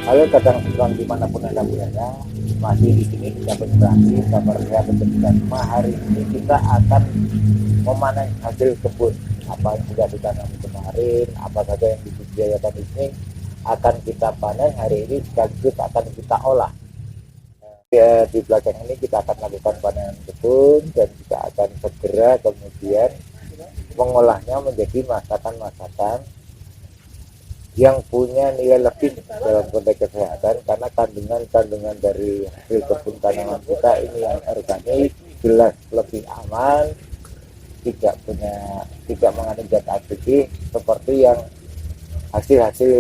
Halo kadang dimanapun anda berada, masih di sini kita berinteraksi. Kabar saya untuk kita semua, hari ini kita akan memanen hasil kebun. Apa yang sudah ditanam kemarin, apa saja yang dibudidayakan ini akan kita panen hari ini, sekaligus akan kita olah. Di belakang ini kita akan lakukan panen kebun dan kita akan segera kemudian mengolahnya menjadi masakan-masakan yang punya nilai lebih dalam konteks kesehatan, karena kandungan dari hasil kebun tanaman kita ini yang organik jelas lebih aman, tidak mengandung zat aktif seperti yang hasil-hasil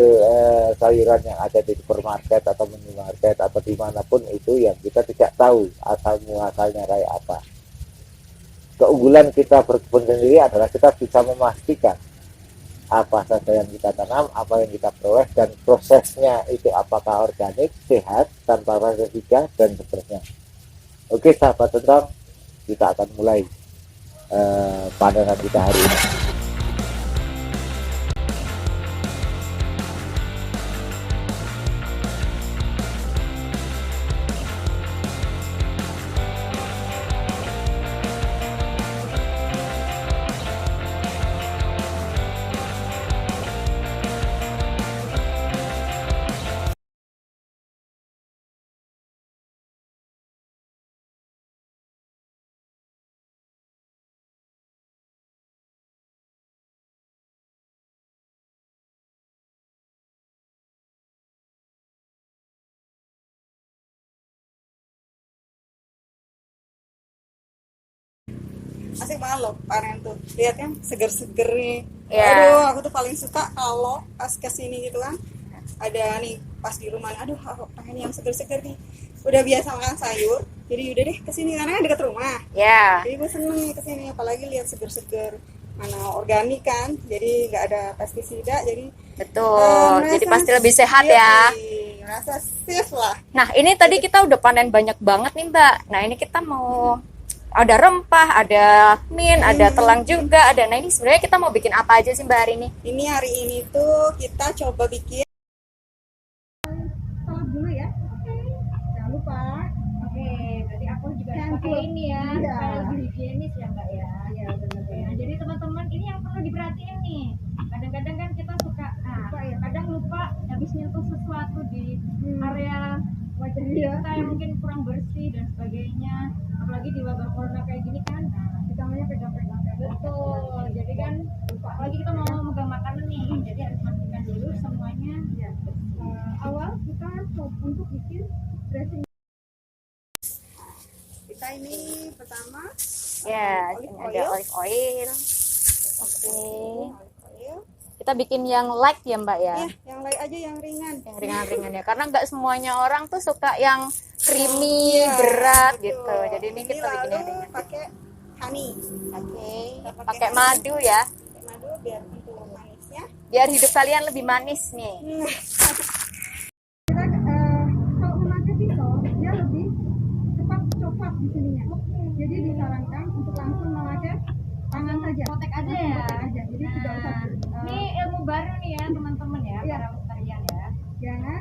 sayuran yang ada di supermarket atau minimarket atau dimanapun itu, yang kita tidak tahu asal muasalnya kayak apa. Keunggulan kita berkebun sendiri adalah kita bisa memastikan apa saja yang kita tanam, apa yang kita peroleh, dan prosesnya itu apakah organik, sehat, tanpa pestisida, dan seterusnya. Oke sahabat tentang, kita akan mulai panenan kita hari ini. Asik banget loh panen tuh, lihat kan seger-seger nih. Ya. Aduh, aku tuh paling suka kalau pas kesini gitu kan, ada nih pas di rumah, aduh aku pengen yang seger-seger nih. Udah biasa makan sayur, jadi udah deh kesini karena dekat rumah. Ya, Jadi gue seneng nih kesini, apalagi lihat seger-seger, mana organik kan, jadi nggak ada pestisida, jadi betul. Jadi pasti lebih sehat ya. Merasa safe lah. Nah, ini tadi kita udah panen banyak banget nih, Mbak. Nah, ini kita mau ada rempah, ada mint, ada telang juga, ada. Nah, ini sebenarnya kita mau bikin apa aja sih, Mbak, hari ini? Ini hari ini tuh kita coba bikin salad dulu ya. Oke. Jangan lupa. Oke, berarti aku juga harus pakai ini ya, Iya. supaya lebih higienis ya Mbak ya. Ya benar. Nah, jadi teman-teman ini yang perlu diperhatiin nih. Kadang-kadang kan kita suka, kadang lupa habis nyentuh sesuatu di area wajah kita yang mungkin kurang bersih dan sebagainya. Apalagi di wabah corona kayak gini kan, Kita namanya pegang-pegang. betul. Jadi kan lupa. Apalagi kita mau memegang makanan nih, jadi harus pastikan dulu semuanya. Ya. Awal kita untuk bikin dressing. Kita ini pertama Ya, olive ini oil. ada olive oil. Oke. Olive oil. Kita bikin yang light ya, Mbak ya. Ya, yang lain aja yang ringan. Yang ringan-ringan ya. Karena nggak semuanya orang tuh suka yang creamy, Iya, berat betul. gitu. Jadi ini kita bikin yang lalu ringan. pakai honey. Oke. Kita Pakai honey. madu ya. Pakai madu biar itu manisnya. Biar hidup kalian lebih manis nih. Kita kalau memakai pisau dia lebih cepat coklat di sininya. Jadi disarankan untuk langsung memakai tangan saja. Kotek aja ya. Kotek aja. Jadi tidak usah. Ini ilmu baru nih ya teman-teman ya, Iya. para pelestarian ya. Jangan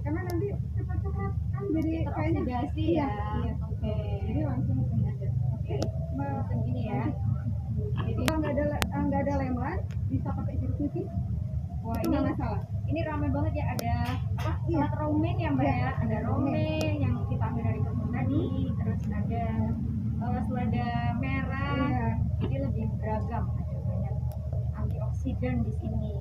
karena nanti cepat coklat kan jadi kayaknya Teroksidasi iya, ya. iya. Oke. Jadi langsung ini aja. Oke. Langsung gini ya. Jadi kalau nggak ada lemon bisa pakai jeruk nipis. Wah, Itu ini nggak masalah. ini ramai banget ya, ada apa? Iya. Salad romaine ya Mbak Iya, ya. Ada romaine yang kita ambil dari kebun tadi, terus ada selada merah. Iya. Jadi lebih beragam, ada banyak antioksidan di sini.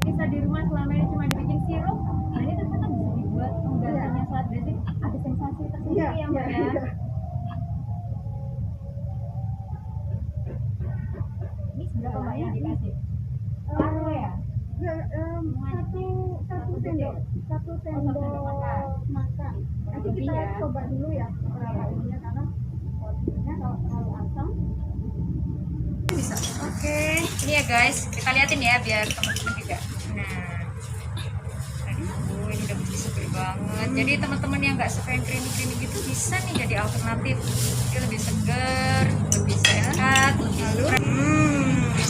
Bisa di rumah selama ini cuma dibikin sirup, nah ini ternyata bisa dibuat penggantinya salad dressing, ada sensasi tersendiri ya Mbak ya. Iya. Ini seberapa Mbak yang dikasih? Paruh ya? Satu sendok makan. Nanti Lebih kita ya. coba dulu ya berapa ininya, karena porsinya kalau asam. Oke, ini ya guys, kita liatin ya biar teman-teman juga. Nah, aduh, ini udah seger banget. Jadi teman-teman yang nggak suka yang creamy gitu bisa nih jadi alternatif. Dia lebih segar, lebih sehat, lebih fresh.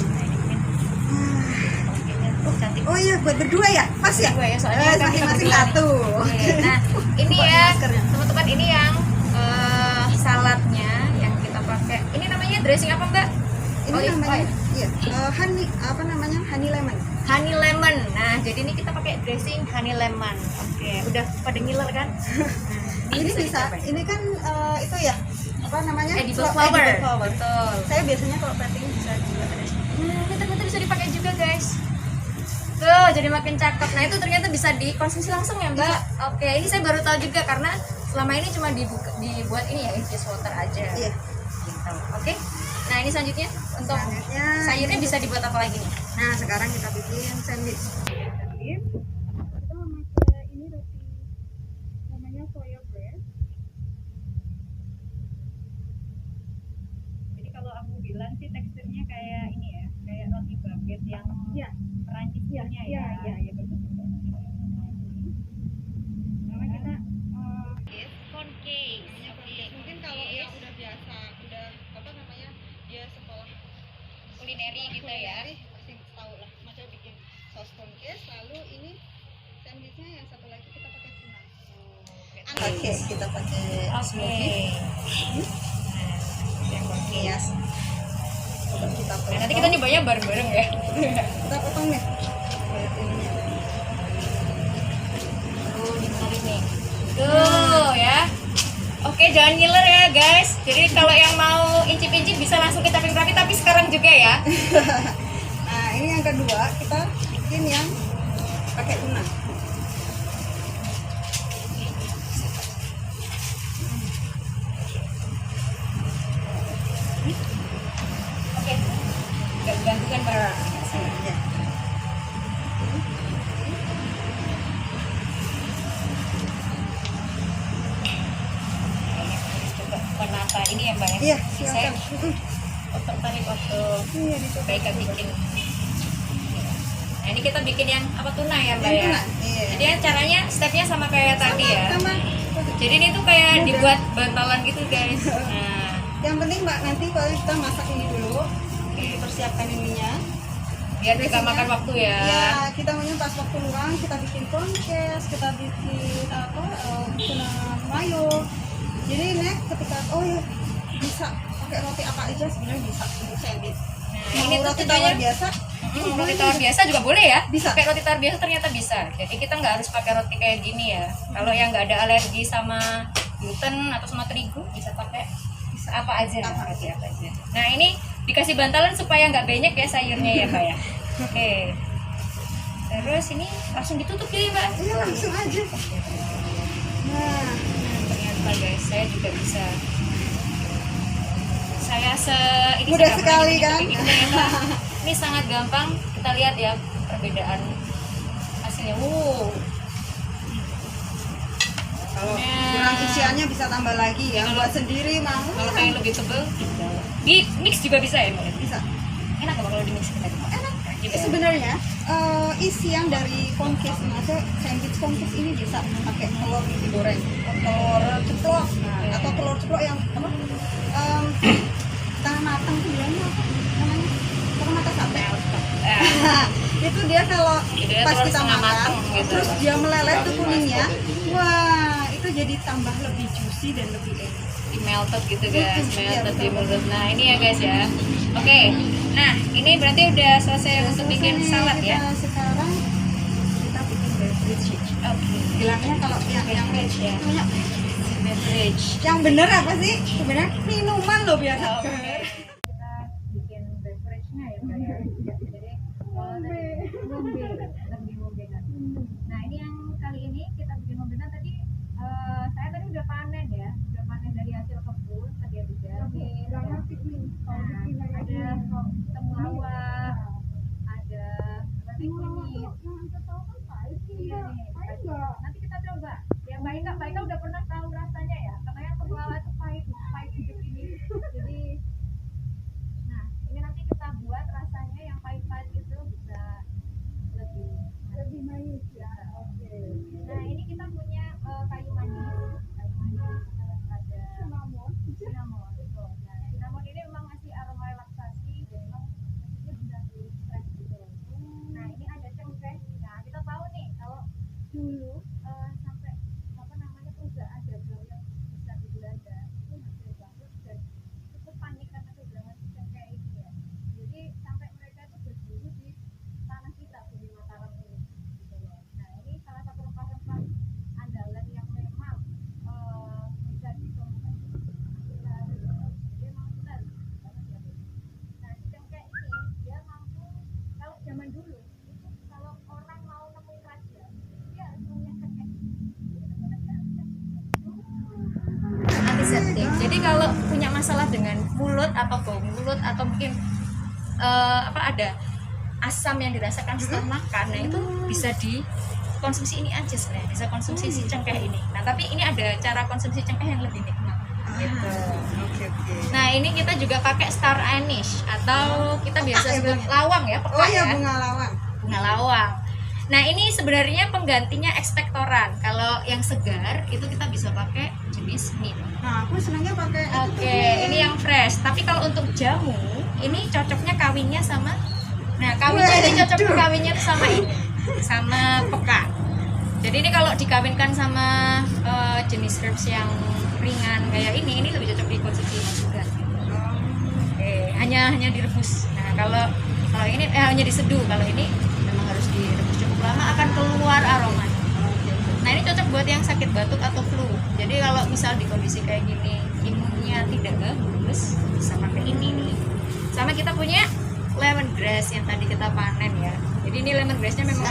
Nah, ini cantik. Oh iya, buat berdua ya. pas ya? Dua ya, soalnya kan kita masing-masing berdua nih. satu. Oke, nah ini Buat ya maskernya. teman-teman, ini yang saladnya yang kita pakai. Ini namanya dressing apa Mbak? Ini Olive namanya oil. iya, honey apa namanya? Honey lemon. Honey lemon. Nah, jadi ini kita pakai dressing honey lemon. Oke, udah pada ngiler kan? Nah, Ini bisa, dicobain. ini kan itu ya apa namanya? Edible Flower. flower. Edible flower. Betul. Saya biasanya kalau plating bisa juga ada. Nah, ini ternyata bisa dipakai juga guys. Tuh, jadi makin cakep. Nah, itu ternyata bisa dikonsumsi langsung ya Mbak. Oke, ini saya baru tahu juga karena selama ini cuma dibuat ini ya, infused water aja. Iya. Gitu. Oke. Nah, ini selanjutnya untuk Selanjutnya sayurnya bisa dibuat apa lagi nih? Nah, sekarang kita bikin sandwich. Sandwich. Kita memakai ini roti namanya soya bread. Jadi kalau aku bilang sih teksturnya kayak ini ya, kayak roti baguette yang Iya. Perancis punya Iya, ya. iya, bagus. Karena kita Corn cake. mungkin kalau yang udah biasa, udah apa namanya, dia sekolah Kulineri gitu ya. kulineri, pasti tahu lah macam bikin saus concave. Lalu ini sandwichnya yang satu lagi kita pakai tuna. Oke, kita pakai Oke. Yang corn cake. Yes. Udah kita Nah, potong. nanti kita nyobanya bareng-bareng ya. Kita potong nih. Kayak ininya. Tuh, ditarik nih. Tuh ya. Oke, jangan ngiler ya guys. Jadi kalau yang mau incip-incip bisa langsung kita rapi, tapi sekarang juga ya. Nah, ini yang kedua, kita bikin yang pakai tuna. Oke. Gak ganggu kan Mbak? Ya. Coba menata ini ya Mbak ya. Iya, Saya silakan. tertarik waktu Iya, dicoba. Baika bikin. Nah, ini kita bikin yang apa, tuna ya Mbak Yang ya. tuna, iya. Jadi yang caranya stepnya sama kayak tadi ya. Sama. Jadi ini tuh kayak Mudah. dibuat bantalan gitu guys. Nah, Yang penting Mbak, nanti kalau kita masak ini dulu, dipersiapkan ininya. biar kita makan waktu ya. Ya, kita maunya pas waktu luang kita bikin concave, kita bikin apa tuna mayo. Jadi next ketika ya bisa pakai roti apa aja sebenarnya bisa untuk sandwich. Nah, ini Mau tuh roti tujuannya tawar biasa, roti tawar biasa juga boleh ya. Bisa. Pakai roti tawar biasa ternyata bisa. Jadi kita nggak harus pakai roti kayak gini ya. Kalau yang nggak ada alergi sama gluten atau sama terigu bisa pakai apa aja, roti apa aja. Nah, ini dikasih bantalan supaya nggak banyak ya sayurnya ya Mbak ya. Oke. Terus ini langsung ditutup jadi Mbak. Iya langsung aja. Nah, Ternyata guys, saya juga bisa. Saya ini Mudah saya sekali, pernah kan? bikin ternyata ini sangat gampang. Kita lihat ya perbedaan hasilnya. kalau Nah. kurang isiannya bisa tambah lagi ya. Buat sendiri mau. Kalau pengen lebih tebel, di mix juga bisa ya Mbak? Bisa. Enak nggak kalau di mix kita? Enak. Gitu. Sebenarnya isian dari concave maksudnya sandwich concave ini bisa pakai telur digoreng, telur ceplok, atau telur ceplok yang apa? Setengah matang tuh bilangnya apa namanya? Setengah matang sate. Nah, Itu dia kalau Jadi dia pas telur kita setengah makan, matang gitu. terus dia meleleh tuh kuningnya, wah itu jadi tambah lebih juicy dan lebih enak. di melted gitu guys, Iya, melted di betul. mulut. Nah ini ya guys ya. Oke, nah ini berarti udah selesai untuk bikin salad ya. Sekarang kita bikin beverage. Oke. Bilangnya kalau yang Beverage ya. namanya Beverage. yang bener apa sih? Sebenarnya minuman loh biasa. Oke. Kita bikin beverage-nya ya Mbak ya. Jadi ngombe, lebih ngombenan. Nah ini yang kali ini kita bikin ngombenan tadi. Saya tadi udah panen ya, udah panen dari hasil kebun tadi ada jahe, ada temulawak, ada kunyit. Iya nih, nanti kita coba. Ya Mbak Ika udah pernah tahu rasanya ya. Katanya temulawak itu pahit, pahit hidup ini. Jadi, nah ini nanti kita buat rasanya yang pahit-pahit itu bisa lebih manis ya. Oke. Nah ini kita punya kayu manis, ada dulu sampai apa namanya perusahaan dagang yang besar di Belanda itu hampir bangkrut dan cukup panik karena kehilangan cengkeh ini ya. Jadi sampai mereka itu berburu di tanah kita di Mataram ini gitu loh. Nah ini salah satu rempah-rempah andalan yang memang bisa ditemukan kita jadi memang kita harus banget ya. Nah cengkeh ini dia mampu kalau zaman dulu itu kalau orang mau nemuin raja dia harus punya cengkeh. Antiseptik. Jadi kalau punya masalah dengan mulut atau bau mulut atau mungkin ada asam yang dirasakan setelah makan, nah itu bisa dikonsumsi ini aja sebenarnya, bisa konsumsi si cengkeh ini. Nah tapi ini ada cara konsumsi cengkeh yang lebih nikmat gitu. Nah ini kita juga pakai star anise atau kita biasa sebut lawang ya, peka Oh iya, ya, bunga lawang. bunga lawang. Nah ini sebenarnya penggantinya ekspektoran. Kalau yang segar itu kita bisa pakai jenis mint. Nah, aku senangnya pakai itu Oke, tuh, ini yang fresh. Tapi kalau untuk jamu, ini cocoknya kawinnya sama. Nah, kawinnya ini cocok kawinnya sama ini, sama peka. Jadi ini kalau dikawinkan sama jenis herbs yang ringan kayak ini lebih cocok dikonsumsi juga. Hanya direbus. Nah, kalau ini hanya diseduh. Kalau ini memang harus direbus cukup lama, akan keluar aroma. Nah ini cocok buat yang sakit batuk atau flu. Jadi kalau misal di kondisi kayak gini imunnya tidak bagus, bisa pakai ini nih. Sama kita punya lemongrass yang tadi kita panen ya. Jadi ini lemongrassnya memang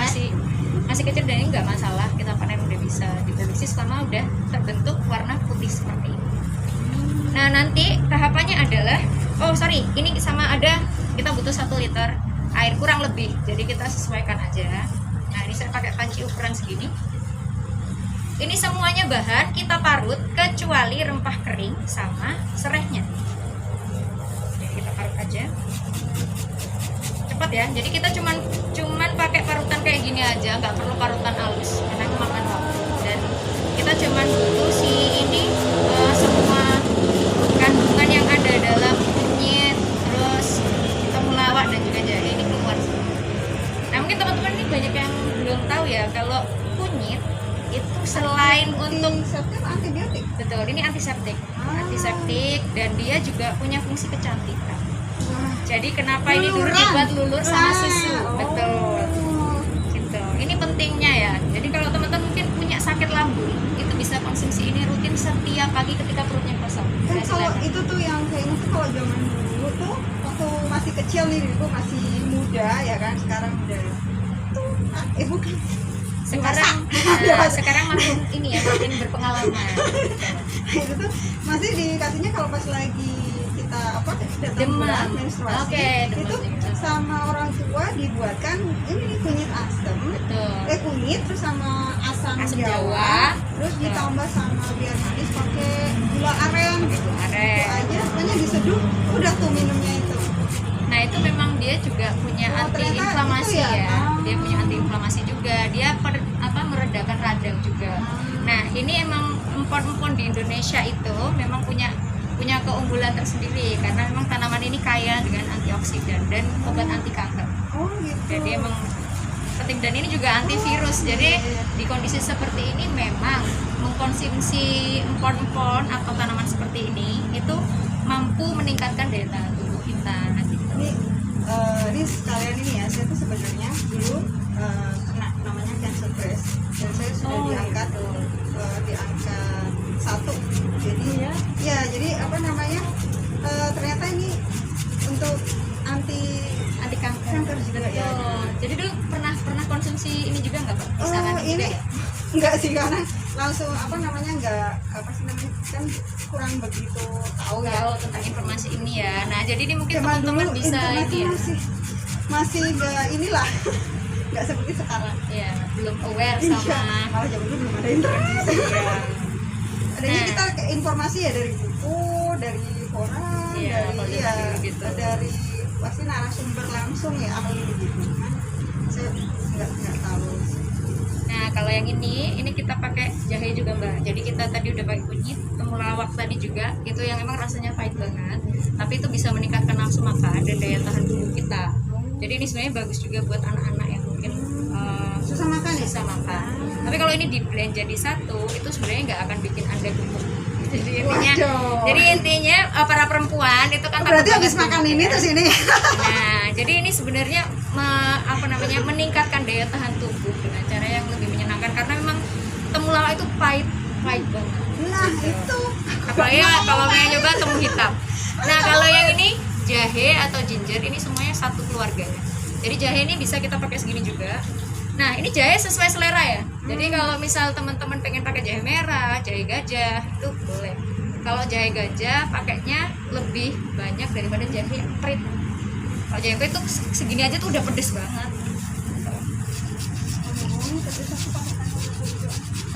masih kecil dan ini nggak masalah, kita panen udah bisa diproduksi selama udah terbentuk warna putih seperti ini. Nah nanti tahapannya adalah, ini sama ada kita butuh 1 liter air kurang lebih. Jadi kita sesuaikan aja. Nah ini saya pakai panci ukuran segini. Ini semuanya bahan kita parut kecuali rempah kering sama serehnya. Jadi kita parut aja. Cepat ya. Jadi kita cuman pakai parutan kayak gini aja, nggak perlu parutan halus karena itu makan waktu. Dan kita cuman butuh semua kandungan yang ada dalam kunyit, terus temulawak dan juga jahe ini keluar semua. Nah mungkin teman-teman ini banyak yang belum tahu ya kalau kunyit itu selain untuk antibiotik. betul ini antiseptik dan dia juga punya fungsi kecantikan. Jadi kenapa ini dulu dibuat lulur sama susu, betul gitu. Ini pentingnya ya. Jadi kalau teman-teman mungkin punya sakit lambung itu bisa konsumsi ini rutin setiap pagi ketika perutnya kosong. Kan kalau itu tuh yang kayaknya tuh kalau zaman dulu tuh waktu masih kecil nih, dulu masih muda ya kan, sekarang udah tuh bukan sekarang makin ini ya, makin berpengalaman. itu tuh masih dikasihnya kalau pas lagi kita datang Demam. bulan menstruasi. Oke, demam itu juga. sama orang tua dibuatkan ini kunyit asam, Betul. kunyit terus sama asam Asam jawa, Jawa. terus Betul. ditambah sama biar manis pakai gula aren gitu. Aren. Itu aja, pokoknya diseduh udah tuh minumnya itu. Nah itu memang dia juga punya Oh, antiinflamasi ternyata itu ya. ya. Dia punya antiinflamasi juga. Dia meredakan radang juga. Nah ini emang empon-empon di Indonesia itu memang punya keunggulan tersendiri karena memang tanaman ini kaya dengan antioksidan dan obat anti kanker. Oh gitu. Jadi emang penting dan ini juga antivirus. Jadi di kondisi seperti ini memang mengkonsumsi empon-empon atau tanaman seperti ini itu mampu meningkatkan daya tahan tubuh kita. Ini sekalian ini ya, saya tuh sebenarnya dulu kena namanya cancer breast dan saya sudah diangkat di angka 1. Jadi jadi ternyata ini untuk anti kanker juga ya. Jadi dulu pernah konsumsi ini juga nggak Pak? Ini enggak sih, karena langsung kan kurang begitu tahu ya tentang informasi ini ya. Nah jadi ini mungkin zaman teman-teman dulu bisa internet ini ya. masih enggak inilah enggak seperti sekarang. Ya, belum aware sama Kalau zaman dulu belum ada internet. ya. Adanya kita ke informasi ya dari buku, dari koran, dari pasti narasumber langsung ya ahli gitu kan. Saya nggak tahu. Nah kalau yang ini kita pakai jahe juga Mbak. Jadi kita tadi udah pakai kunyit, temulawak tadi juga itu yang emang rasanya pahit banget, tapi itu bisa meningkatkan nafsu makan dan daya tahan tubuh kita. Jadi ini sebenarnya bagus juga buat anak-anak yang mungkin susah makan ya. bisa makan. Tapi kalau ini di blend jadi satu, itu sebenarnya nggak akan bikin Anda gemuk. Jadi intinya, Waduh. jadi intinya para perempuan itu kan Berarti takut habis banget makan gemuk, ini ya. terus ini. Nah, jadi ini sebenarnya meningkatkan daya tahan tubuh dengan cara yang lebih menyenangkan karena memang temulawak itu pahit banget. Nah itu. Apalagi kalau mau nyoba temu hitam. Nah, kalau yang ini jahe atau ginger ini semuanya satu keluarganya. Jadi jahe ini bisa kita pakai segini juga. Nah, ini jahe sesuai selera ya. Jadi kalau misal teman-teman pengen pakai jahe merah, jahe gajah itu boleh. Kalau jahe gajah pakainya lebih banyak daripada jahe prit. Kalau jahe prit tuh segini aja tuh udah pedes banget.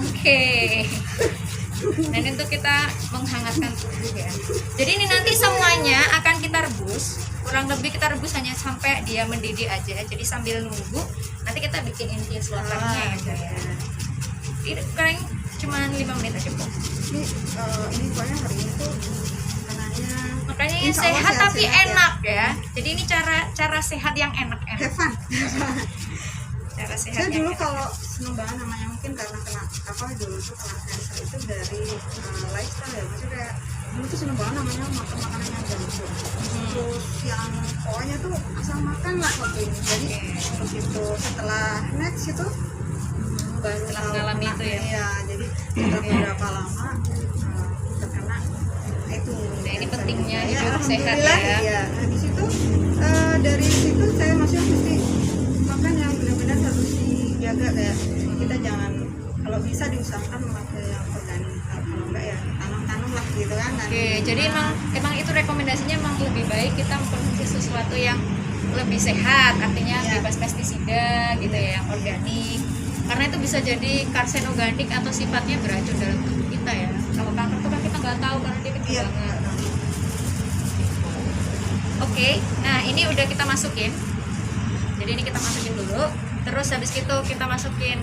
Oke. Nah, ini untuk kita menghangatkan tubuh ya. Jadi ini nanti semuanya akan kita rebus. Kurang lebih kita rebus hanya sampai dia mendidih aja. Jadi sambil nunggu nanti kita bikin infus waternya ya. Ini kering cuma 5 menit aja kok. Ini pokoknya hari ini tuh makanannya Makanya ini Insya Allah sehat tapi sehat-sehat ya. enak ya. Jadi ini cara sehat yang enak-enak. have fun. Cara sehat Saya yang dulu enak. kalau seneng banget namanya mungkin karena kena apa dulu tuh kena cancer itu dari lifestyle ya. Maksudnya kayak dulu tuh seneng banget namanya makan makanan yang junk. Terus yang pokoknya tuh asal makan lah waktu ini. Jadi begitu setelah next itu baru Setelah tahu mengalami kena. itu ya. Iya, jadi setelah beberapa lama terkena itu. Nah, ini pentingnya Ya, hidup sehat alhamdulillah, ya. iya. Habis itu dari situ saya maksudnya mesti makan yang benar-benar harus dijaga kayak kita jangan kalau bisa diusahakan memakai yang organik kalau enggak ya tanam-tanam lah gitu kan. Oke, jadi emang itu rekomendasinya emang lebih baik kita mengkonsumsi sesuatu yang lebih sehat, artinya Ya. bebas pestisida gitu ya, yang organik. Karena itu bisa jadi karsenogenik atau sifatnya beracun dalam tubuh kita ya. Kalau kanker itu kan kita nggak tahu karena dia kecil Iya. banget. Oke, nah ini udah kita masukin. Jadi ini kita masukin dulu. Terus habis itu kita masukin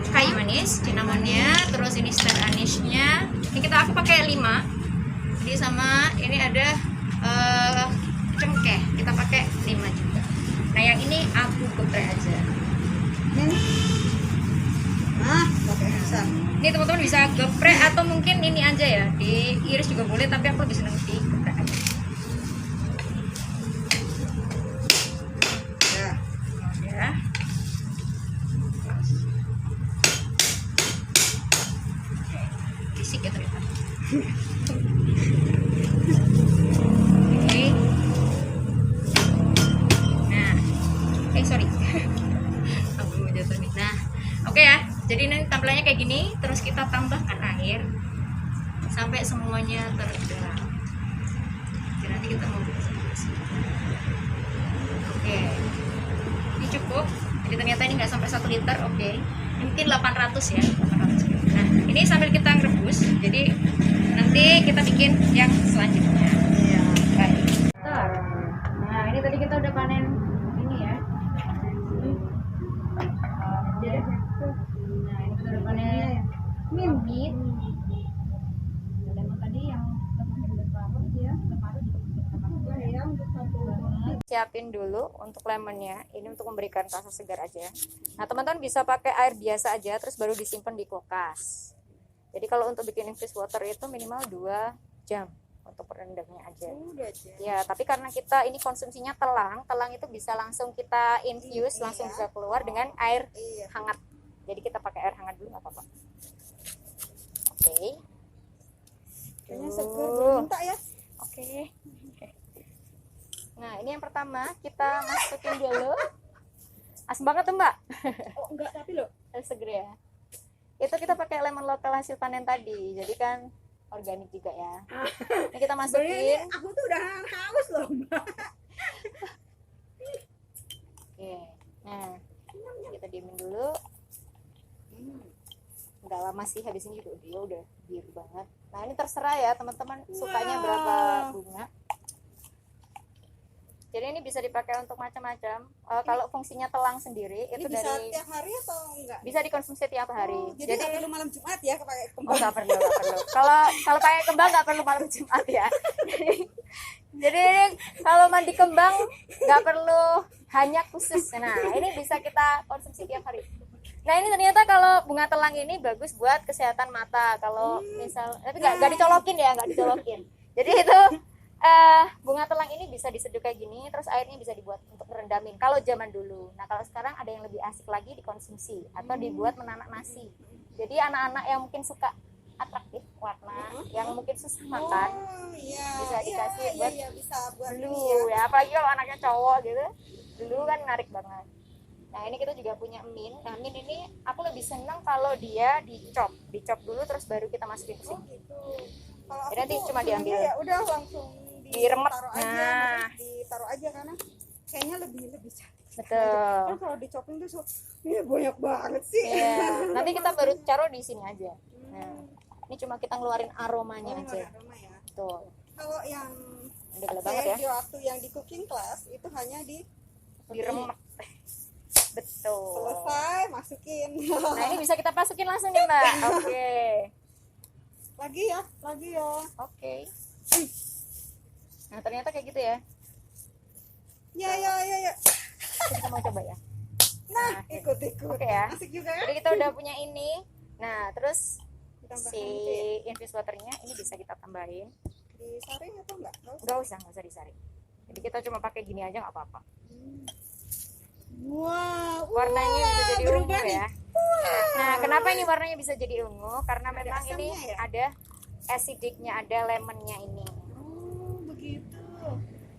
kayu manis, cinnamonnya, terus ini star anise-nya. Ini aku pakai 5. Jadi sama ini ada cengkeh, kita pakai 5 juga. Nah, yang ini aku geprek aja. Ini nah pakai besar. Ini teman-teman bisa geprek atau mungkin ini aja ya, diiris juga boleh, tapi aku lebih seneng digeprek aja. Ya. Ya. Bisik ya ternyata. Oke. Nah, sorry. Aku mau jatuh nih. Nah, oke ya. Jadi ini tampilannya kayak gini. Terus kita tambahkan air sampai semuanya terendam. Jadi nanti kita mau Oke, ini cukup. Jadi ternyata ini nggak sampai 1 liter. Oke, ini mungkin 800 ya. 800. Nah, ini sambil kita rebus. Jadi nanti kita bikin yang selanjutnya. Iya. Baik. Nah, ini tadi kita udah panen ini ya. Nah, ini kita udah panen mint. Dan tadi yang siapin dulu untuk lemonnya. Ini untuk memberikan rasa segar aja. Nah, teman-teman bisa pakai air biasa aja terus baru disimpan di kulkas. Jadi kalau untuk bikin infused water itu minimal 2 jam untuk perendamnya aja. Ya, tapi karena kita ini konsumsinya telang itu bisa langsung kita infuse, langsung bisa keluar dengan air hangat. Jadi kita pakai air hangat dulu nggak apa-apa. Oke. Kayaknya seger belum minta ya. Oke. Nah, ini yang pertama kita masukin dulu. Asam banget tuh, Mbak. Oh enggak tapi loh. Seger ya. Itu kita pakai lemon lokal hasil panen tadi. Jadi kan organik juga ya. Ini kita masukin. Aku tuh udah haus loh. Oke. Nah, kita diemin dulu. Nggak lama sih, habis ini juga dia udah biru banget. Nah, ini terserah ya teman-teman sukanya berapa bunga. Jadi ini bisa dipakai untuk macam-macam. Kalau fungsinya telang sendiri Ini itu bisa dari tiap hari atau enggak? bisa dikonsumsi tiap hari. Jadi nggak perlu malam Jumat ya pakai Oh, kembang. nggak perlu. Kalau pakai kembang nggak perlu malam Jumat ya. Jadi kalau mandi kembang nggak perlu hanya khusus. Nah, ini bisa kita konsumsi tiap hari. Nah, ini ternyata kalau bunga telang ini bagus buat kesehatan mata. Kalau misal, tapi nggak dicolokin ya, nggak dicolokin. Jadi itu bunga telang ini bisa diseduh kayak gini, terus airnya bisa dibuat untuk merendamin. Kalau zaman dulu. Nah, kalau sekarang ada yang lebih asik lagi dikonsumsi atau dibuat menanak nasi. Jadi anak-anak yang mungkin suka atraktif warna, yang mungkin susah makan, bisa dikasih buat bisa buat dulu ya. Apalagi kalau anaknya cowok gitu, dulu kan menarik banget. Nah, ini kita juga punya mint. Nah, mint ini aku lebih senang kalau dia dicop dulu terus baru kita masukin ke sini. gitu. Kalau Jadi nanti cuma diambil. ya udah langsung Diremet. ditaruh aja, Nah. ditaruh aja karena kayaknya lebih cantik. Betul. Kan kalau dicoping tuh banyak banget sih. Iya. Nanti kita baru taruh di sini aja. Nah, ini cuma kita ngeluarin aromanya aja. Aroma ya. Tuh. Kalau yang Udah gila banget ya. di waktu yang di cooking class itu hanya Diremet. Betul. selesai masukin. Nah, ini bisa kita masukin langsung nih, Mbak. Oke. lagi ya. Oke. Nah, ternyata kayak gitu ya. Ya. Kita mau coba ya. Nah, ikut. Oke ya. Asik juga ya. Jadi kita udah punya ini. Nah, terus Ditambahkan si itu ya. infused waternya ini bisa kita tambahin. Disaring atau enggak? Nggak usah disaring. Jadi kita cuma pakai gini aja nggak apa-apa. Wow, Warnanya bisa jadi ungu berubah nih. ya. Nah, kenapa ini warnanya bisa jadi ungu? Karena memang ini asamnya ya? ada acidicnya, ada lemonnya ini. Oh, begitu.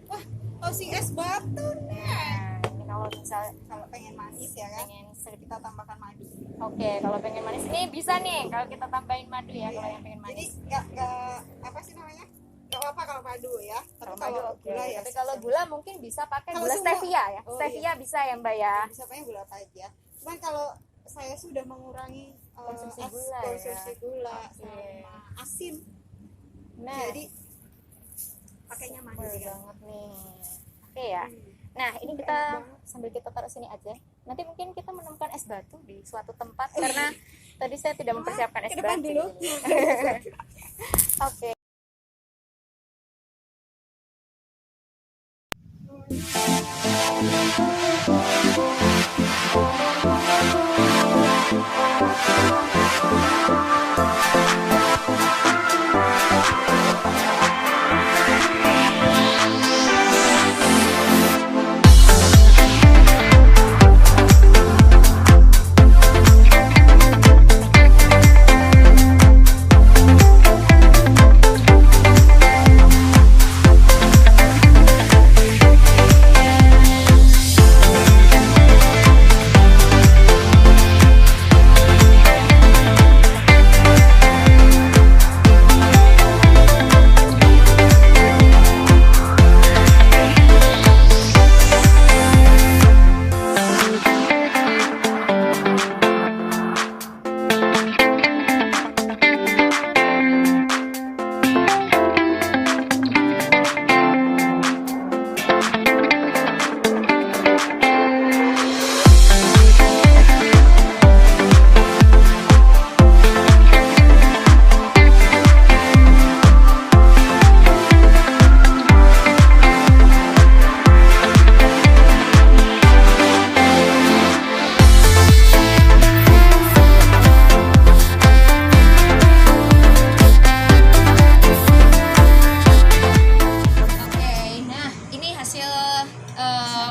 Wah, tosi es batu nih. Nah, ini kalau misal Kalau pengen manis ya kan, pengen sedikit. kita tambahkan madu. Oke, kalau pengen manis ini bisa nih kalau kita tambahin madu ya kalau yang pengen Jadi manis. nggak apa sih namanya? Nggak apa kalau madu ya. Tapi Kalau kalau madu oke. gula ya. Tapi kalau gula mungkin bisa pakai Kalau gula semua- stevia ya. Oh, Stevia bisa ya, Mbak ya. bisa pakai gula apa aja. Cuman kalau saya sudah mengurangi Konsumsi gula ya. konsumsi gula Oke. sama asin. Nah, Jadi pakainya madu boleh ya. banget nih. Oke ya. Nah, ini kita sambil kita taruh sini aja. Nanti mungkin kita menemukan es batu di suatu tempat karena tadi saya tidak mempersiapkan es Ke depan batu. dulu. Oke.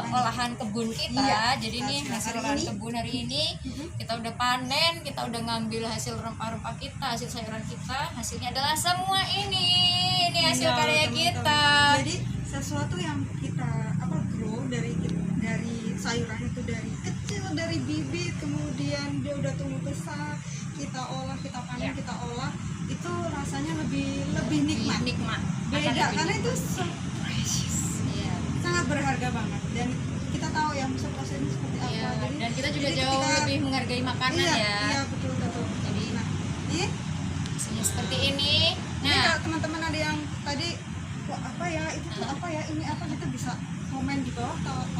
olahan kebun kita. Iya, Jadi ini hasil hari olahan ini. kebun hari ini kita udah panen, kita udah ngambil hasil rempah-rempah kita, hasil sayuran kita. Hasilnya adalah semua ini. Ini hasil Iya, karya teman-teman. kita. Jadi sesuatu yang kita grow dari sayuran itu dari kecil, dari bibit, kemudian dia udah tumbuh besar, kita olah, kita panen, Iya. kita olah, itu rasanya lebih nikmat. Nikmat. Akan Beda lebih karena itu nikmat. so precious. Iya. Sangat berharga banget dan kita tahu ya prosesnya seperti apa. Iya, Jadi, dan kita juga jadi jauh ketika- lebih menghargai makanan iya, ya. Iya, betul. Jadi Nah, ini hasilnya seperti ini. Nah, Nah, kalau teman-teman ada yang tadi wah apa ya itu tuh apa ya ini apa kita bisa komen di bawah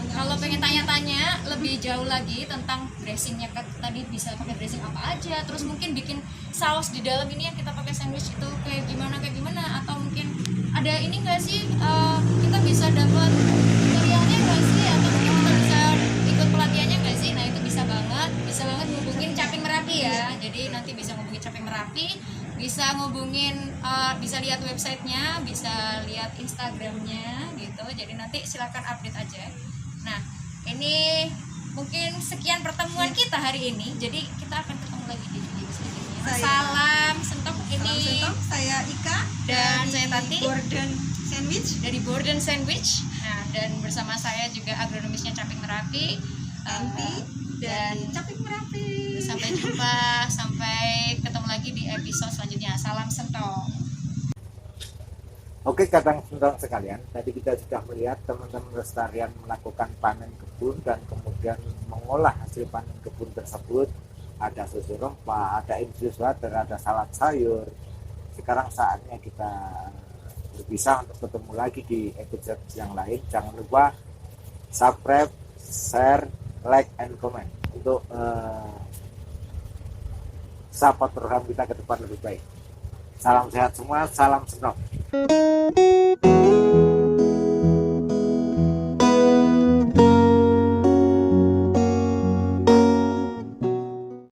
kalau pengen tanya-tanya lebih jauh lagi tentang dressingnya tadi bisa pakai dressing apa aja, terus mungkin bikin saus di dalam ini yang kita pakai sandwich itu kayak gimana atau mungkin ada ini nggak sih kita bisa dapat tutorialnya nggak sih atau mungkin kita bisa bisa ngubungin, bisa lihat websitenya, bisa lihat Instagramnya gitu. Jadi nanti silakan update aja. Nah, ini mungkin sekian pertemuan kita hari ini. Jadi kita akan ketemu lagi di video selanjutnya. Salam Sentok ini. Salam Sentok, saya Ika Dan dari saya Tati. Borden Sandwich. Dari Borden Sandwich. Nah, dan bersama saya juga agronomisnya Caping Merapi. Tanti Dan Caping Merapi. sampai jumpa, sampai ketemu lagi di episode selanjutnya. Salam Sentok. Oke, kadang sentong sekalian, tadi kita sudah melihat teman-teman lestarian melakukan panen kebun dan kemudian mengolah hasil panen kebun tersebut. Ada susu rempah, ada infused water, ada salad sayur. Sekarang saatnya kita berpisah untuk ketemu lagi di episode yang lain. Jangan lupa subscribe, share, like, and comment untuk support program kita ke depan lebih baik. Salam sehat semua, salam senang.